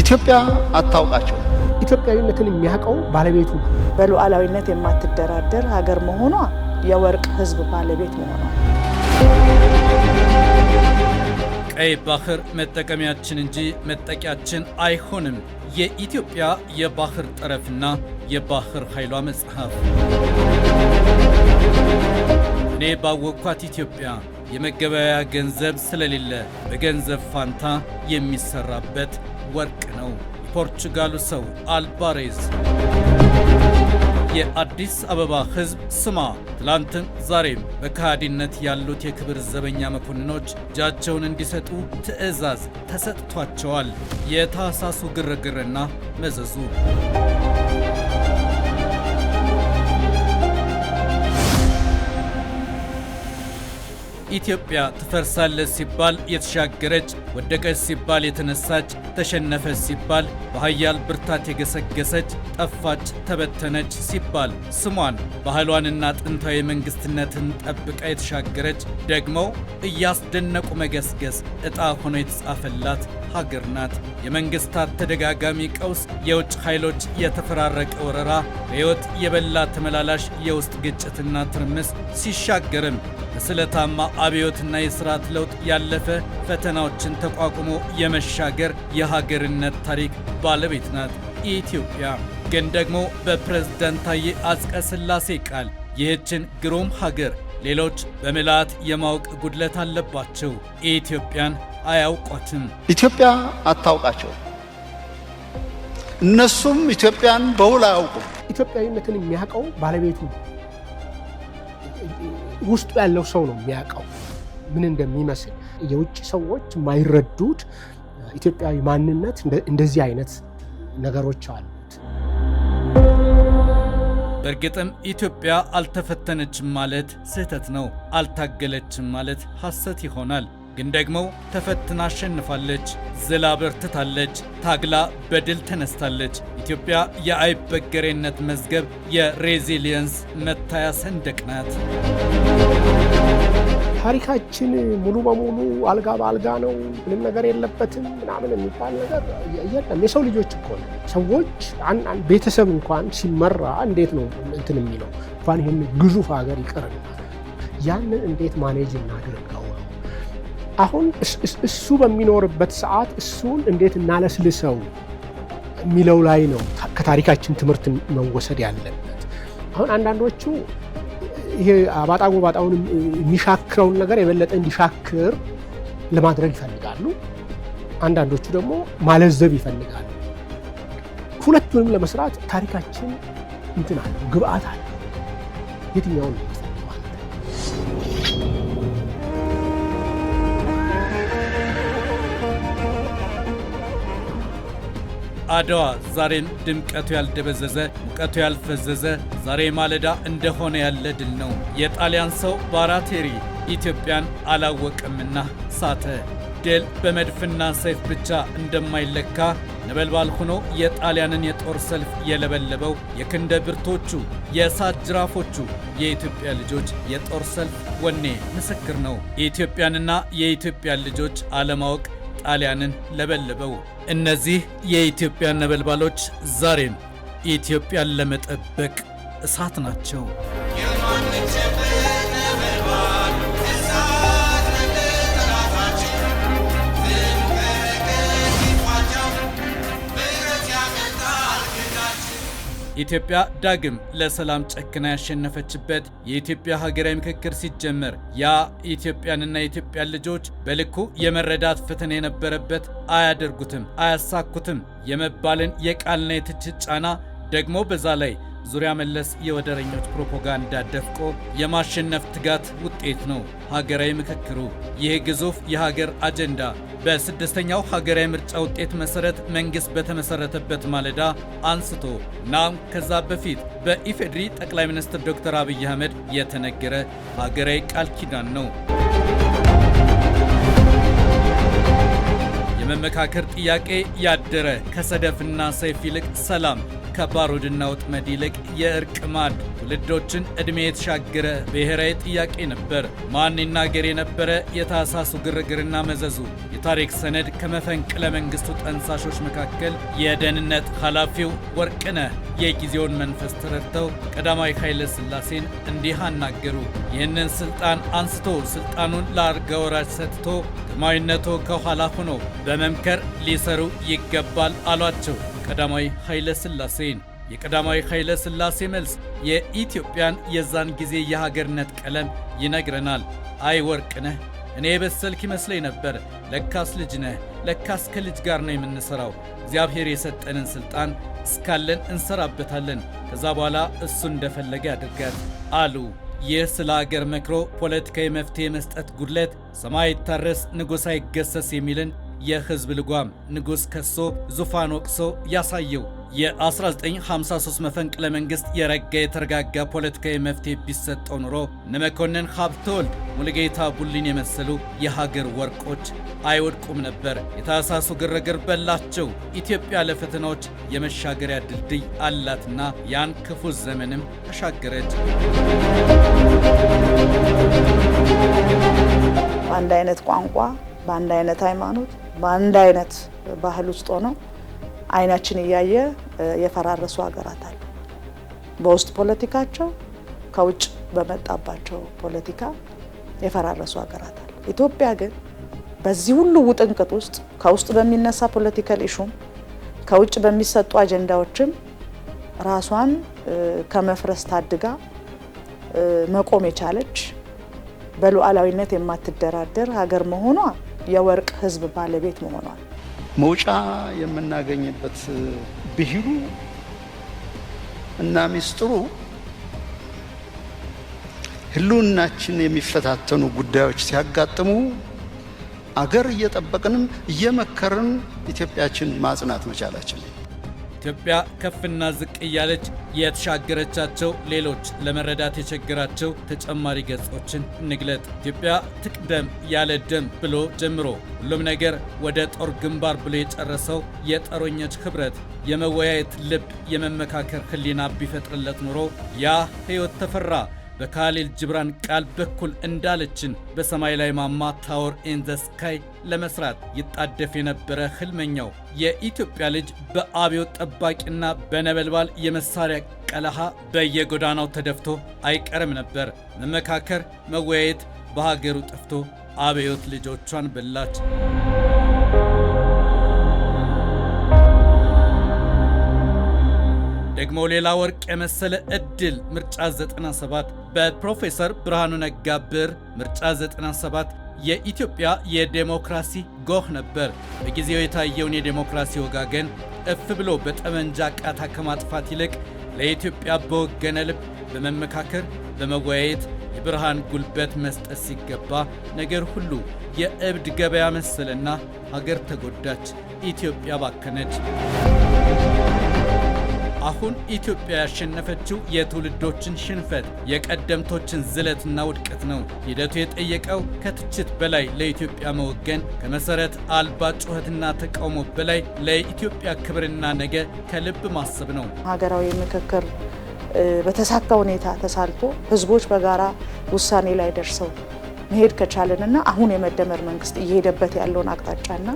ኢትዮጵያ አታውቃቸው። ኢትዮጵያዊነትን የሚያውቀው ባለቤቱ ነው። በሉዓላዊነት የማትደራደር ሀገር መሆኗ የወርቅ ህዝብ ባለቤት መሆኗ። ቀይ ባህር መጠቀሚያችን እንጂ መጠቂያችን አይሆንም። የኢትዮጵያ የባህር ጠረፍና የባህር ኃይሏ መጽሐፍ። እኔ ባወቅኳት ኢትዮጵያ የመገበያያ ገንዘብ ስለሌለ በገንዘብ ፋንታ የሚሰራበት ወርቅ ነው። የፖርቹጋሉ ሰው አልባሬዝ። የአዲስ አበባ ህዝብ ስማ፣ ትላንትም ዛሬም በከሃዲነት ያሉት የክብር ዘበኛ መኮንኖች እጃቸውን እንዲሰጡ ትዕዛዝ ተሰጥቷቸዋል። የታህሳሱ ግርግርና መዘዙ። ኢትዮጵያ ትፈርሳለች ሲባል የተሻገረች፣ ወደቀች ሲባል የተነሳች፣ ተሸነፈች ሲባል በኃያል ብርታት የገሰገሰች፣ ጠፋች ተበተነች ሲባል ስሟን ባህሏንና ጥንታዊ መንግስትነትን ጠብቃ የተሻገረች፣ ደግሞ እያስደነቁ መገስገስ ዕጣ ሆኖ የተጻፈላት ሀገር ናት። የመንግስታት ተደጋጋሚ ቀውስ፣ የውጭ ኃይሎች የተፈራረቀ ወረራ፣ በሕይወት የበላ ተመላላሽ የውስጥ ግጭትና ትርምስ ሲሻገርም በስለታማ አብዮትና የሥርዓት ለውጥ ያለፈ ፈተናዎችን ተቋቁሞ የመሻገር የሀገርነት ታሪክ ባለቤት ናት ኢትዮጵያ። ግን ደግሞ በፕሬዝዳንት ታዬ አጽቀሥላሴ ቃል ይህችን ግሩም ሀገር ሌሎች በምልአት የማወቅ ጉድለት አለባቸው። ኢትዮጵያን አያውቋትም። ኢትዮጵያ አታውቃቸው። እነሱም ኢትዮጵያን በውል አያውቁም። ኢትዮጵያዊነትን የሚያውቀው ባለቤቱ ነው። ውስጡ ያለው ሰው ነው የሚያውቀው ምን እንደሚመስል። የውጭ ሰዎች የማይረዱት ኢትዮጵያዊ ማንነት እንደዚህ አይነት ነገሮች አሉት። በእርግጥም ኢትዮጵያ አልተፈተነችም ማለት ስህተት ነው። አልታገለችም ማለት ሐሰት ይሆናል። ግን ደግሞ ተፈትና አሸንፋለች፣ ዝላ በርትታለች፣ ታግላ በድል ተነስታለች። ኢትዮጵያ የአይበገሬነት መዝገብ፣ የሬዚሊየንስ መታያ ሰንደቅ ናት። ታሪካችን ሙሉ በሙሉ አልጋ በአልጋ ነው፣ ምንም ነገር የለበትም ምናምን የሚባል ነገር የለም። የሰው ልጆች እኮ ነው። ሰዎች ቤተሰብ እንኳን ሲመራ እንዴት ነው እንትን የሚለው እንኳን ይህን ግዙፍ ሀገር ይቅርና ያንን እንዴት ማኔጅ እናድርገው? አሁን እሱ በሚኖርበት ሰዓት እሱን እንዴት እናለስልሰው የሚለው ላይ ነው ከታሪካችን ትምህርት መወሰድ ያለበት። አሁን አንዳንዶቹ ይሄ አባጣ ጎባጣውን የሚሻክረውን ነገር የበለጠ እንዲሻክር ለማድረግ ይፈልጋሉ። አንዳንዶቹ ደግሞ ማለዘብ ይፈልጋሉ። ሁለቱንም ለመስራት ታሪካችን እንትን አለ፣ ግብአት አለ። የትኛውን ነው? አድዋ ዛሬም ድምቀቱ ያልደበዘዘ፣ ሙቀቱ ያልፈዘዘ፣ ዛሬ ማለዳ እንደሆነ ያለ ድል ነው። የጣሊያን ሰው ባራቴሪ ኢትዮጵያን አላወቀምና ሳተ። ድል በመድፍና ሰይፍ ብቻ እንደማይለካ ነበልባል ሆኖ የጣሊያንን የጦር ሰልፍ የለበለበው የክንደ ብርቶቹ የእሳት ጅራፎቹ የኢትዮጵያ ልጆች የጦር ሰልፍ ወኔ ምስክር ነው። የኢትዮጵያንና የኢትዮጵያን ልጆች አለማወቅ ጣሊያንን ለበለበው። እነዚህ የኢትዮጵያ ነበልባሎች ዛሬም ኢትዮጵያን ለመጠበቅ እሳት ናቸው። ኢትዮጵያ ዳግም ለሰላም ጨክና ያሸነፈችበት የኢትዮጵያ ሀገራዊ ምክክር ሲጀመር ያ ኢትዮጵያንና የኢትዮጵያን ልጆች በልኩ የመረዳት ፈተና የነበረበት አያደርጉትም፣ አያሳኩትም የመባልን የቃልና የትችት ጫና ደግሞ በዛ ላይ ዙሪያ መለስ የወደረኞች ፕሮፓጋንዳ ደፍቆ የማሸነፍ ትጋት ውጤት ነው ሀገራዊ ምክክሩ። ይህ ግዙፍ የሀገር አጀንዳ በስድስተኛው ሀገራዊ ምርጫ ውጤት መሰረት መንግስት በተመሰረተበት ማለዳ አንስቶ እናም ከዛ በፊት በኢፌዴሪ ጠቅላይ ሚኒስትር ዶክተር አብይ አህመድ የተነገረ ሀገራዊ ቃል ኪዳን ነው። የመመካከር ጥያቄ ያደረ ከሰደፍና ሰይፍ ይልቅ ሰላም ከባሩድና ወጥመድ ይልቅ የእርቅ ማዕድ ትውልዶችን ዕድሜ የተሻገረ ብሔራዊ ጥያቄ ነበር። ማን ይናገር የነበረ የታህሳሱ ግርግርና መዘዙ የታሪክ ሰነድ ከመፈንቅለ መንግስቱ ጠንሳሾች መካከል የደህንነት ኃላፊው ወርቅነህ የጊዜውን መንፈስ ተረድተው ቀዳማዊ ኃይለ ሥላሴን እንዲህ አናገሩ። ይህንን ስልጣን አንስቶ ስልጣኑን ለአልጋ ወራሽ ሰጥቶ ግርማዊነቶ ከኋላ ሆኖ በመምከር ሊሰሩ ይገባል አሏቸው ቀዳማዊ ኃይለ ሥላሴን። የቀዳማዊ ኃይለ ሥላሴ መልስ የኢትዮጵያን የዛን ጊዜ የሀገርነት ቀለም ይነግረናል። አይ ወርቅነህ፣ እኔ የበሰልክ ይመስለኝ ነበር። ለካስ ልጅ ነህ። ለካስ ከልጅ ጋር ነው የምንሰራው። እግዚአብሔር የሰጠንን ስልጣን እስካለን እንሰራበታለን። ከዛ በኋላ እሱ እንደፈለገ ያድርጋት አሉ። ይህ ስለ ሀገር መክሮ ፖለቲካዊ መፍትሄ መስጠት ጉድለት ሰማይ ይታረስ ንጉሥ አይገሰስ የሚልን የህዝብ ልጓም ንጉሥ ከሶ ዙፋን ወቅሶ ያሳየው የ1953 መፈንቅለ መንግስት የረጋ የተረጋጋ ፖለቲካዊ መፍትሄ ቢሰጠው ኑሮ እነ መኮንን ሀብተወልድ ሙሉጌታ ቡሊን የመሰሉ የሀገር ወርቆች አይወድቁም ነበር። የታህሳሱ ግርግር በላቸው። ኢትዮጵያ ለፈተናዎች የመሻገሪያ ድልድይ አላትና ያን ክፉ ዘመንም ተሻገረች። በአንድ አይነት ቋንቋ፣ በአንድ አይነት ሃይማኖት፣ በአንድ አይነት ባህል ውስጥ ሆነው አይናችን እያየ የፈራረሱ ሀገራት አሉ። በውስጥ ፖለቲካቸው ከውጭ በመጣባቸው ፖለቲካ የፈራረሱ ሀገራት አሉ። ኢትዮጵያ ግን በዚህ ሁሉ ውጥንቅጥ ውስጥ ከውስጥ በሚነሳ ፖለቲካል ኢሹም ከውጭ በሚሰጡ አጀንዳዎችም ራሷን ከመፍረስ ታድጋ መቆም የቻለች በሉዓላዊነት የማትደራደር ሀገር መሆኗ የወርቅ ህዝብ ባለቤት መሆኗ መውጫ የምናገኝበት ብሂሉ እና ሚስጥሩ ህልውናችን የሚፈታተኑ ጉዳዮች ሲያጋጥሙ አገር እየጠበቅንም እየመከርን ኢትዮጵያችን ማጽናት መቻላችን። ኢትዮጵያ ከፍና ዝቅ እያለች የተሻገረቻቸው ሌሎች ለመረዳት የቸገራቸው ተጨማሪ ገጾችን እንግለጥ። ኢትዮጵያ ትቅደም ያለ ደም ብሎ ጀምሮ ሁሉም ነገር ወደ ጦር ግንባር ብሎ የጨረሰው የጦረኞች ህብረት የመወያየት ልብ፣ የመመካከር ህሊና ቢፈጥርለት ኑሮ ያ ህይወት ተፈራ በካሊል ጅብራን ቃል በኩል እንዳለችን በሰማይ ላይ ማማ ታወር ኢን ዘ ስካይ ለመስራት ይጣደፍ የነበረ ህልመኛው የኢትዮጵያ ልጅ በአብዮት ጠባቂና በነበልባል የመሳሪያ ቀለሃ በየጎዳናው ተደፍቶ አይቀርም ነበር። መመካከር፣ መወያየት በሀገሩ ጠፍቶ አብዮት ልጆቿን በላች። ደግሞ ሌላ ወርቅ የመሰለ እድል ምርጫ 97 በፕሮፌሰር ብርሃኑ ነጋ ብር ምርጫ 97 የኢትዮጵያ የዴሞክራሲ ጎህ ነበር። በጊዜው የታየውን የዴሞክራሲ ወጋገን እፍ ብሎ በጠመንጃ ቃታ ከማጥፋት ይልቅ ለኢትዮጵያ በወገነ ልብ በመመካከር በመወያየት የብርሃን ጉልበት መስጠት ሲገባ ነገር ሁሉ የእብድ ገበያ መሰለና ሀገር ተጎዳች፣ ኢትዮጵያ ባከነች። አሁን ኢትዮጵያ ያሸነፈችው የትውልዶችን ሽንፈት፣ የቀደምቶችን ዝለትና ውድቀት ነው። ሂደቱ የጠየቀው ከትችት በላይ ለኢትዮጵያ መወገን፣ ከመሰረት አልባ ጩኸትና ተቃውሞ በላይ ለኢትዮጵያ ክብርና ነገ ከልብ ማሰብ ነው። ሀገራዊ ምክክር በተሳካ ሁኔታ ተሳልቶ ህዝቦች በጋራ ውሳኔ ላይ ደርሰው መሄድ ከቻለንና አሁን የመደመር መንግስት እየሄደበት ያለውን አቅጣጫና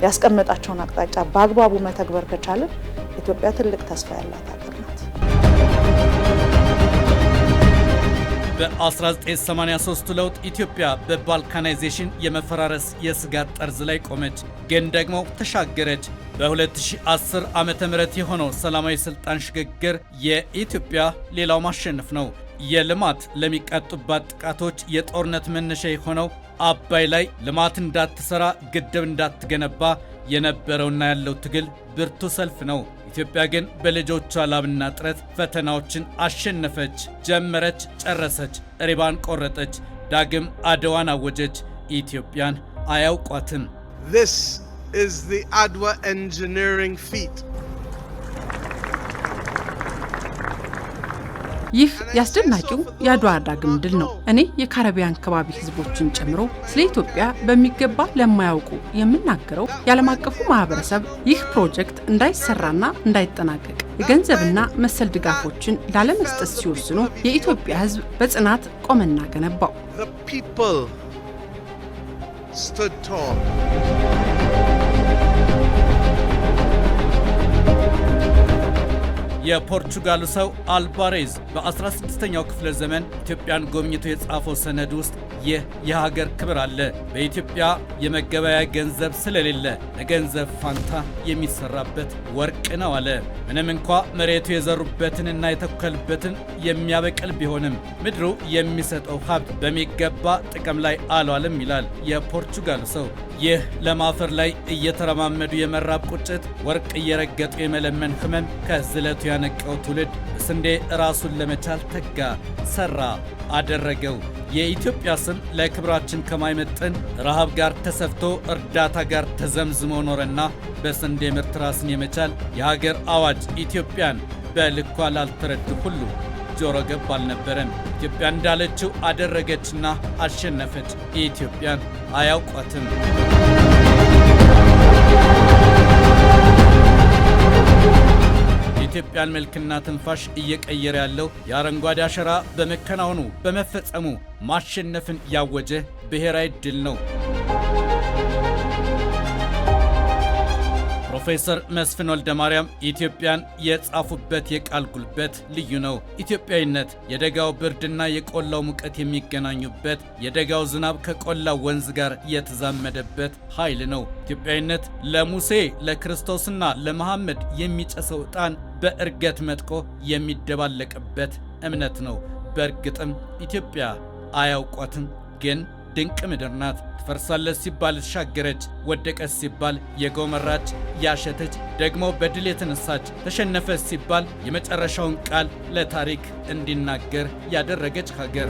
ያስቀመጣቸውን አቅጣጫ በአግባቡ መተግበር ከቻለን ኢትዮጵያ ትልቅ ተስፋ ያላት ሀገር ናት። በ1983 ለውጥ ኢትዮጵያ በባልካናይዜሽን የመፈራረስ የስጋት ጠርዝ ላይ ቆመች፣ ግን ደግሞ ተሻገረች። በ2010 ዓመተ ምህረት የሆነው ሰላማዊ ስልጣን ሽግግር የኢትዮጵያ ሌላው ማሸነፍ ነው። የልማት ለሚቃጡባት ጥቃቶች የጦርነት መነሻ የሆነው አባይ ላይ ልማት እንዳትሰራ ግድብ እንዳትገነባ የነበረውና ያለው ትግል ብርቱ ሰልፍ ነው። ኢትዮጵያ ግን በልጆቿ ላብና ጥረት ፈተናዎችን አሸነፈች፣ ጀመረች፣ ጨረሰች፣ ሪባን ቆረጠች፣ ዳግም አድዋን አወጀች። ኢትዮጵያን አያውቋትም። This is the Adwa engineering feat. ይህ ያስደናቂው የአድዋ ዳግም ድል ነው። እኔ የካሪቢያን ከባቢ ህዝቦችን ጨምሮ ስለ ኢትዮጵያ በሚገባ ለማያውቁ የምናገረው የዓለም አቀፉ ማህበረሰብ ይህ ፕሮጀክት እንዳይሰራና እንዳይጠናቀቅ የገንዘብና መሰል ድጋፎችን ላለመስጠት ሲወስኑ የኢትዮጵያ ሕዝብ በጽናት ቆመና ገነባው። The people stood tall. የፖርቹጋሉ ሰው አልቫሬዝ በ16ኛው ክፍለ ዘመን ኢትዮጵያን ጎብኝቶ የጻፈው ሰነድ ውስጥ ይህ የሀገር ክብር አለ። በኢትዮጵያ የመገበያ ገንዘብ ስለሌለ ለገንዘብ ፋንታ የሚሰራበት ወርቅ ነው አለ። ምንም እንኳ መሬቱ የዘሩበትንና የተከሉበትን የሚያበቅል ቢሆንም ምድሩ የሚሰጠው ሀብት በሚገባ ጥቅም ላይ አልዋለም ይላል የፖርቹጋሉ ሰው። ይህ ለማፈር ላይ እየተረማመዱ የመራብ ቁጭት፣ ወርቅ እየረገጡ የመለመን ህመም ከዝለቱ ያነቀው ትውልድ በስንዴ ራሱን ለመቻል ተጋ፣ ሰራ፣ አደረገው። የኢትዮጵያ ስም ለክብራችን ከማይመጥን ረሃብ ጋር ተሰፍቶ እርዳታ ጋር ተዘምዝሞ ኖረና በስንዴ ምርት ራስን የመቻል የሀገር አዋጅ ኢትዮጵያን በልኳ ላልተረዱ ሁሉ ጆሮ ገብ አልነበረም። ኢትዮጵያ እንዳለችው አደረገችና አሸነፈች። ኢትዮጵያን አያውቋትም። የኢትዮጵያን መልክና ትንፋሽ እየቀየረ ያለው የአረንጓዴ አሻራ በመከናወኑ በመፈጸሙ ማሸነፍን ያወጀ ብሔራዊ ድል ነው። ፕሮፌሰር መስፍን ወልደማርያም ኢትዮጵያን የጻፉበት የቃል ጉልበት ልዩ ነው። ኢትዮጵያዊነት የደጋው ብርድና የቆላው ሙቀት የሚገናኙበት፣ የደጋው ዝናብ ከቆላው ወንዝ ጋር የተዛመደበት ኃይል ነው። ኢትዮጵያዊነት ለሙሴ ለክርስቶስና ለመሐመድ የሚጨሰው ዕጣን በእርገት መጥቆ የሚደባለቅበት እምነት ነው። በእርግጥም ኢትዮጵያ አያውቋትም፣ ግን ድንቅ ምድር ናት። ትፈርሳለች ሲባል ተሻገረች፣ ወደቀች ሲባል የጎመራች ያሸተች፣ ደግሞ በድል የተነሳች፣ ተሸነፈች ሲባል የመጨረሻውን ቃል ለታሪክ እንዲናገር ያደረገች ሀገር።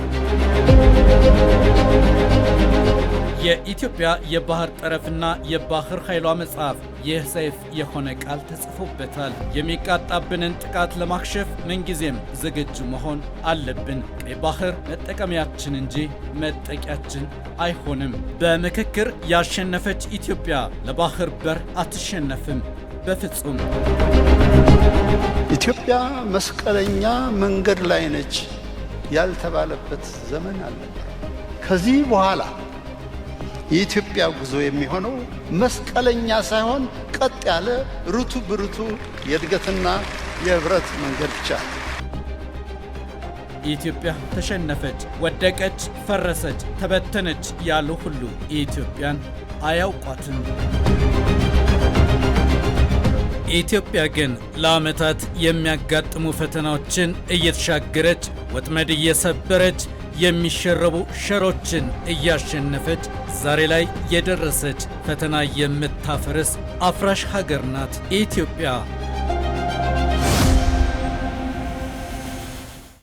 የኢትዮጵያ የባህር ጠረፍና የባህር ኃይሏ መጽሐፍ ይህ ሰይፍ የሆነ ቃል ተጽፎበታል። የሚቃጣብንን ጥቃት ለማክሸፍ ምንጊዜም ዝግጁ መሆን አለብን። ቀይ ባህር መጠቀሚያችን እንጂ መጠቂያችን አይሆንም። በምክክር ያሸነፈች ኢትዮጵያ ለባህር በር አትሸነፍም በፍጹም። ኢትዮጵያ መስቀለኛ መንገድ ላይ ነች ያልተባለበት ዘመን አልነበረ። ከዚህ በኋላ የኢትዮጵያ ጉዞ የሚሆነው መስቀለኛ ሳይሆን ቀጥ ያለ ርቱ ብርቱ የእድገትና የህብረት መንገድ ብቻ። ኢትዮጵያ ተሸነፈች፣ ወደቀች፣ ፈረሰች፣ ተበተነች ያሉ ሁሉ ኢትዮጵያን አያውቋትም። ኢትዮጵያ ግን ለዓመታት የሚያጋጥሙ ፈተናዎችን እየተሻገረች፣ ወጥመድ እየሰበረች፣ የሚሸረቡ ሸሮችን እያሸነፈች ዛሬ ላይ የደረሰች ፈተና የምታፈርስ አፍራሽ ሀገር ናት ኢትዮጵያ።